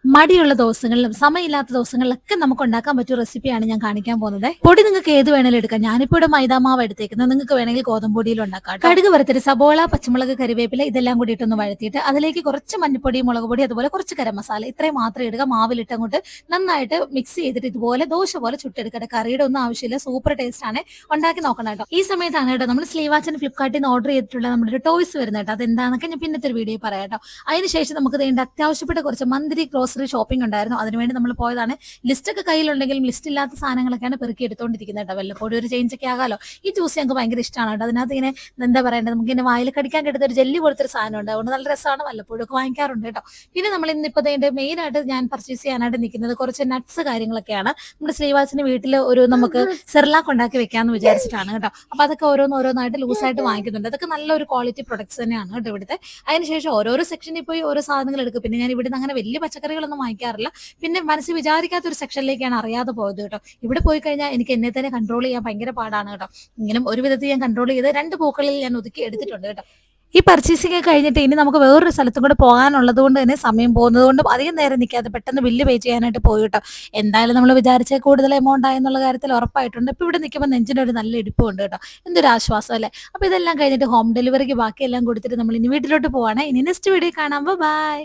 മടിയുള്ള ദിവസങ്ങളിലും സമയമില്ലാത്ത ദിവസങ്ങളിലൊക്കെ നമുക്ക് ഉണ്ടാക്കാൻ പറ്റിയ റെസിപ്പിയാണ് ഞാൻ കാണിക്കാൻ പോകുന്നത്. പൊടി നിങ്ങൾക്ക് ഏത് വേണേലും എടുക്കാം. ഞാനിപ്പോൾ ഇവിടെ മൈദാമാവ് എടുത്തേക്കുന്നത്. നിങ്ങൾക്ക് വേണമെങ്കിൽ ഗോതമ്പ് പൊടിയിൽ ഉണ്ടാക്കാം. കടുക് വറുത്തിട്ട് സബോള, പച്ചമുളക്, കറിവേപ്പില ഇതെല്ലാം കൂടി ഇട്ടൊന്ന് വഴറ്റിയിട്ട് അതിലേക്ക് കുറച്ച് മഞ്ഞപ്പൊടി, മുളക് പൊടി, അതുപോലെ കുറച്ച് ഗരം മസാല ഇത്രയും മാത്രം ഇടുക. മാവിലിട്ട് അങ്ങോട്ട് നന്നായിട്ട് മിക്സ് ചെയ്തിട്ട് ഇതുപോലെ ദോശ പോലെ ചുട്ടെടുക്കട്ടെ. കറിയുടെ ഒന്നും ആവശ്യമില്ല, സൂപ്പർ ടേസ്റ്റ് ആണ്. ഉണ്ടാക്കി നോക്കണം കേട്ടോ. ഈ സമയത്താണ് കേട്ടോ നമ്മൾ സ്ലീവാച്ചൻ ഫ്ലിപ്കാർട്ടിൽ നിന്ന് ഓർഡർ ചെയ്തിട്ടുള്ള നമ്മുടെ ഒരു ടോയ്സ് വരുന്നത് കേട്ടോ. അതെന്താണെന്നൊക്കെ ഞാൻ പിന്നത്തെ ഒരു വീഡിയോ പറയാം കേട്ടോ. അതിനുശേഷം നമുക്ക് വേണ്ട അത്യാവശ്യപ്പെട്ട കുറച്ച് മന്തിരി ഗ്രോസറി ഷോപ്പിംഗ് ഉണ്ടായിരുന്നു. അതിനുവേണ്ടി നമ്മൾ പോയതാണ്. ലിസ്റ്റൊക്കെ കയ്യിലുണ്ടെങ്കിലും ലിസ്റ്റ് ഇല്ലാത്ത സാധനങ്ങളൊക്കെയാണ് പെറുക്കി എടുത്തുകൊണ്ടിരിക്കുന്നത് കേട്ടോ. വല്ലപ്പോഴും ഒരു ചേഞ്ച് ഒക്കെ ആകാലോ. ഈ ജ്യൂസ് ഞങ്ങൾക്ക് ഭയങ്കര ഇഷ്ടമാണ് കേട്ടോ. അതിനകത്ത് ഇങ്ങനെ എന്താ പറയേണ്ടത്, നമുക്ക് ഇങ്ങനെ വായിൽ കടിക്കാൻ കിട്ടുന്ന ഒരു ജെല്ലി പോലത്തെ ഒരു സാധനം ഉണ്ട്. അതുകൊണ്ട് നല്ല രസമാണ്, വല്ലപ്പോഴും ഒക്കെ വാങ്ങിക്കാറുണ്ട് കേട്ടോ. പിന്നെ നമ്മൾ ഇന്നിപ്പോൾ മെയിൻ ആയിട്ട് ഞാൻ പർച്ചേസ് ചെയ്യാനായിട്ട് നിൽക്കുന്നത് കുറച്ച് നട്ട്സ് കാര്യങ്ങളൊക്കെയാണ്. നമ്മുടെ ശ്രീവാസിന് വീട്ടിൽ ഒരു നമുക്ക് സെർലാക്ക് ഉണ്ടാക്കി വെക്കാമെന്ന് വിചാരിച്ചിട്ടാണ് കേട്ടോ. അപ്പോൾ അതൊക്കെ ഓരോന്നായിട്ട് ലൂസായിട്ട് വാങ്ങിക്കുന്നുണ്ട്. അതൊക്കെ നല്ലൊരു ക്വാളിറ്റി പ്രൊഡക്ട്സ് തന്നെയാണ് കേട്ടോ ഇവിടുത്തെ. അതിനുശേഷം ഓരോരോ സെക്ഷനിൽ പോയി ഓരോ സാധനങ്ങൾ എടുക്കും. പിന്നെ ഞാൻ ഇവിടുന്ന് അങ്ങനെ വലിയ പച്ചക്കറികളൊന്നും വാങ്ങിക്കാറില്ല. പിന്നെ മനസ്സിൽ വിചാരിക്കാത്ത ഒരു സെക്ഷനിലേക്കാണ് അറിയാതെ പോയത് കേട്ടോ. ഇവിടെ പോയി കഴിഞ്ഞാൽ എനിക്ക് എന്നെ തന്നെ കൺട്രോൾ ചെയ്യാൻ ഭയങ്കര പാടാണ് കേട്ടോ. ഇങ്ങനെ ഒരു വിധത്തിൽ ഞാൻ കൺട്രോൾ ചെയ്ത് 2 പൂക്കളിൽ ഞാൻ ഒതുക്കി എടുത്തിട്ടുണ്ട് കേട്ടോ. ഈ പർച്ചേസിംഗ് ഒക്കെ കഴിഞ്ഞിട്ട് ഇനി നമുക്ക് വേറൊരു സ്ഥലത്തും കൂടെ പോകാനുള്ളത് കൊണ്ട് തന്നെ സമയം പോകുന്നത് കൊണ്ടും അധികം നേരം നിൽക്കാതെ പെട്ടെന്ന് ബില്ല് പേ ചെയ്യാനായിട്ട് പോയി കേട്ടോ. എന്തായാലും നമ്മൾ വിചാരിച്ച കൂടുതൽ എമൗണ്ട് ആയെന്നുള്ള കാര്യത്തിൽ ഉറപ്പായിട്ടുണ്ട്. ഇപ്പോൾ ഇവിടെ നിൽക്കുമ്പോൾ നെഞ്ചിനൊരു നല്ല ഇടിപ്പുണ്ട് കേട്ടോ. എന്തൊരു ആശ്വാസം അല്ലേ. അപ്പോൾ ഇതെല്ലാം കഴിഞ്ഞിട്ട് ഹോം ഡെലിവറിക്ക് ബാക്കിയെല്ലാം കൊടുത്തിട്ട് നമ്മൾ ഇനി വീട്ടിലോട്ട് പോവാണ്. ഇനി നെക്സ്റ്റ് വീഡിയോ കാണാം. ബൈ.